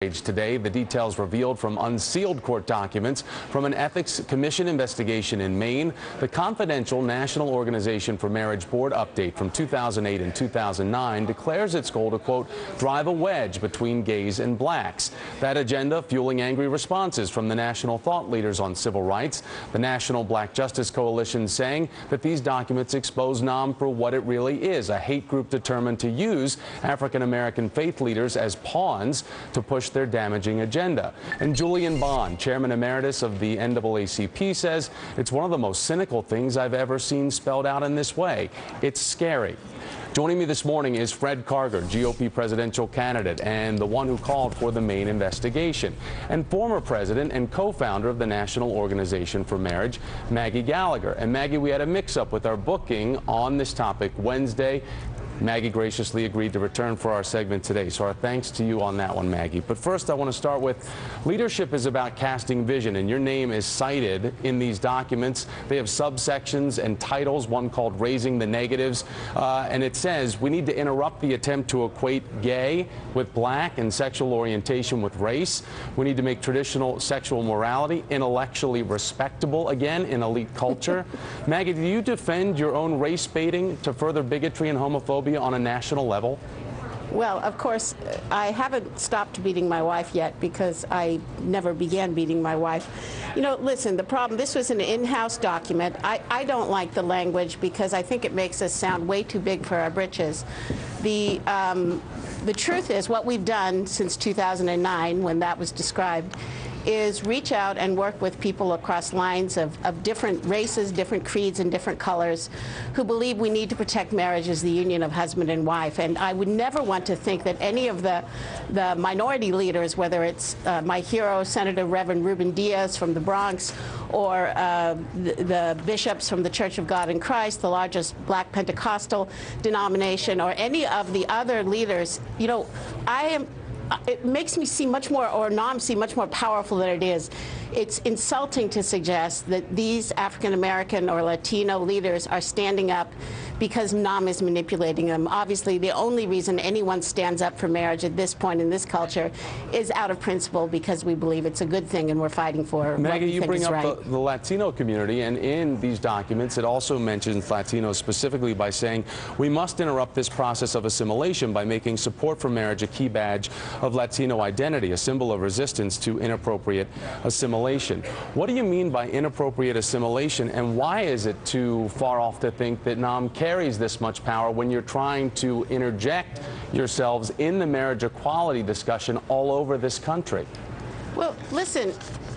Today, the details revealed from unsealed court documents from an Ethics Commission investigation in Maine, the confidential National Organization for Marriage Board update from 2008 and 2009 declares its goal to, quote, drive a wedge between gays and blacks. That agenda fueling angry responses from the national thought leaders on civil rights. The National Black Justice Coalition saying that these documents expose NAM for what it really is, a hate group determined to use African-American faith leaders as pawns to push their damaging agenda. And Julian Bond, Chairman Emeritus of the NAACP, says it's one of the most cynical things I've ever seen spelled out in this way. It's scary. Joining me this morning is Fred Karger, GOP presidential candidate and the one who called for the Maine investigation, and former president and co-founder of the National Organization for Marriage, Maggie Gallagher. And Maggie, we had a mix-up with our booking on this topic Wednesday. Maggie graciously agreed to return for our segment today, so our thanks to you on that one, Maggie. But first, I want to start with leadership is about casting vision, and your name is cited in these documents. They have subsections and titles, one called Raising the Negatives, and it says we need to interrupt the attempt to equate gay with black and sexual orientation with race. We need to make traditional sexual morality intellectually respectable again in elite culture. Maggie, do you defend your own race baiting to further bigotry and homophobia on a national level? Well, of course, I haven't stopped beating my wife yet because I never began beating my wife. You know, listen, the problem, this was an in-house document. I don't like the language because I think it makes us sound way too big for our britches. The truth is, what we've done since 2009, when that was described, is reach out and work with people across lines of different races, different creeds, and different colors who believe we need to protect marriage as the union of husband and wife. And I would never want to think that any of the minority leaders, whether it's my hero, Senator Reverend Ruben Diaz from the Bronx, or the bishops from the Church of God in Christ, the largest black Pentecostal denomination, or any of the other leaders, you know, it makes me seem much more, or NAM seem much more powerful than it is. It's insulting to suggest that these African American or Latino leaders are standing up because NAM is manipulating them. Obviously, the only reason anyone stands up for marriage at this point in this culture is out of principle, because we believe it's a good thing and we're fighting for Maggie, you bring up right. the Latino community, and in these documents it also mentions Latinos specifically by saying we must interrupt this process of assimilation by making support for marriage a key badge of Latino identity, a symbol of resistance to inappropriate assimilation. What do you mean by inappropriate assimilation, and why is it too far off to think that NAM carries this much power when you're trying to interject yourselves in the marriage equality discussion all over this country? Well, listen,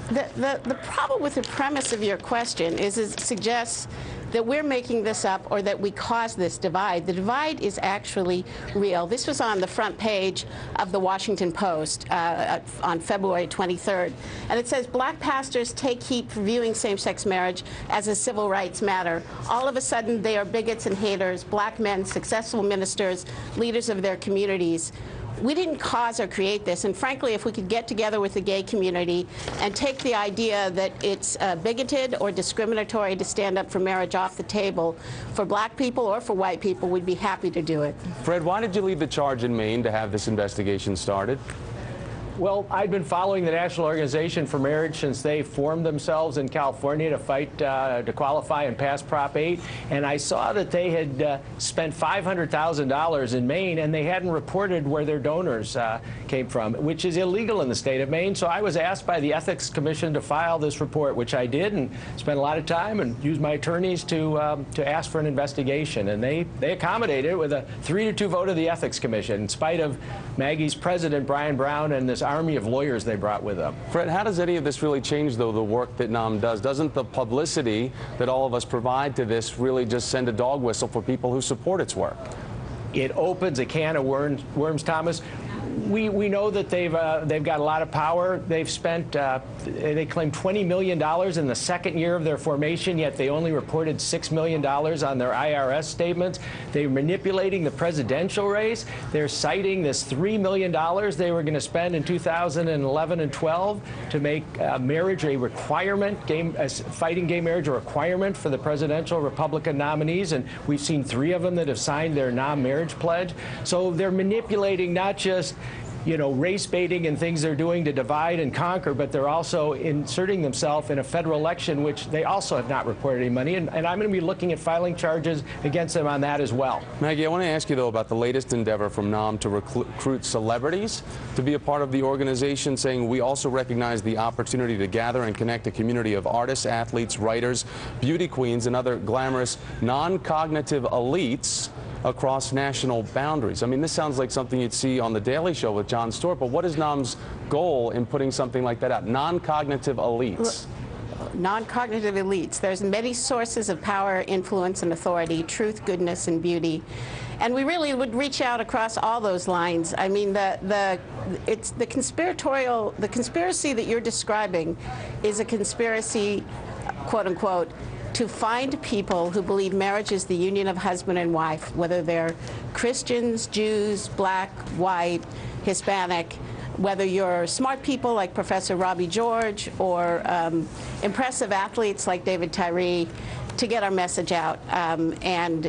the problem with the premise of your question is it suggests that we're making this up or that we caused this divide. The divide is actually real. This was on the front page of the Washington Post on February 23rd. And it says, black pastors take heat for viewing same-sex marriage as a civil rights matter. All of a sudden, they are bigots and haters, black men, successful ministers, leaders of their communities. We didn't cause or create this, and frankly, if we could get together with the gay community and take the idea that it's bigoted or discriminatory to stand up for marriage off the table for black people or for white people, we'd be happy to do it. Fred, why did you lead the charge in Maine to have this investigation started? Well, I'd been following the National Organization for Marriage since they formed themselves in California to fight to qualify and pass Prop 8, and I saw that they had spent $500,000 in Maine, and they hadn't reported where their donors came from, which is illegal in the state of Maine. So I was asked by the Ethics Commission to file this report, which I did, and spent a lot of time and used my attorneys to ask for an investigation, and they accommodated it with a 3-2 vote of the Ethics Commission, in spite of Maggie's president, Brian Brown, and this army of lawyers they brought with them. Fred, how does any of this really change, though, the work that NAM does? Doesn't the publicity that all of us provide to this really just send a dog whistle for people who support its work? It opens a can of worms, Thomas. We know that they've got a lot of power. They've spent, they claim $20 million in the second year of their formation, yet they only reported $6 million on their IRS statements. They're manipulating the presidential race. They're citing this $3 million they were going to spend in 2011 and 12 to make marriage a requirement, fighting gay marriage a requirement for the presidential Republican nominees, and we've seen 3 of them that have signed their non-marriage pledge. So they're manipulating not just race baiting and things they're doing to divide and conquer, but they're also inserting themselves in a federal election, which they also have not reported any money. And I'm going to be looking at filing charges against them on that as well. Maggie, I want to ask you, though, about the latest endeavor from NAM to recruit celebrities to be a part of the organization, saying we also recognize the opportunity to gather and connect a community of artists, athletes, writers, beauty queens, and other glamorous, non-cognitive elites across national boundaries. I mean, this sounds like something you'd see on The Daily Show with Jon Stewart, but what is NAM's goal in putting something like that out? Non-cognitive elites. Non-cognitive elites. There's many sources of power, influence, and authority, truth, goodness, and beauty. And we really would reach out across all those lines. I mean, it's the conspiracy that you're describing is a conspiracy, quote unquote, to find people who believe marriage is the union of husband and wife, whether they're Christians, Jews, black, white, Hispanic, whether you're smart people like Professor Robbie George or impressive athletes like David Tyree, to get our message out. And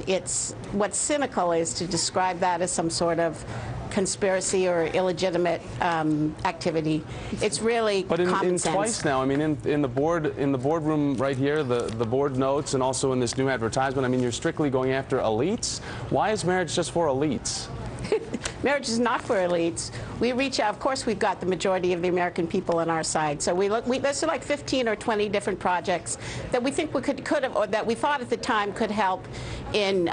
what's cynical is to describe that as some sort of conspiracy or illegitimate activity. It's really common sense. Twice now, I mean, in the boardroom right here, the board notes, and also in this new advertisement, I mean, you're strictly going after elites. Why is marriage just for elites? Marriage is not for elites. We reach out. Of course, we've got the majority of the American people on our side. So there's like 15 or 20 different projects that we think we could have, or that we thought at the time could help in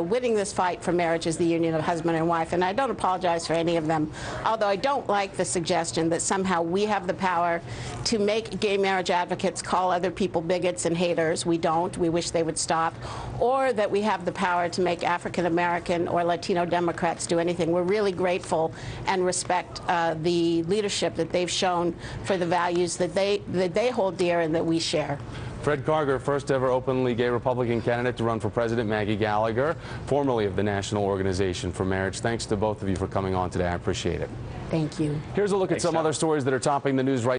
winning this fight for marriage as the union of husband and wife. And I don't apologize for any of them, although I don't like the suggestion that somehow we have the power to make gay marriage advocates call other people bigots and haters. We don't. We wish they would stop. Or that we have the power to make African American or Latino Democrats do anything. We're really grateful and respect the leadership that they've shown for the values that they hold dear and that we share. Fred Karger, first ever openly gay Republican candidate to run for president. Maggie Gallagher, formerly of the National Organization for Marriage. Thanks to both of you for coming on today. I appreciate it. Thank you. Here's a look at some other stories that are topping the news right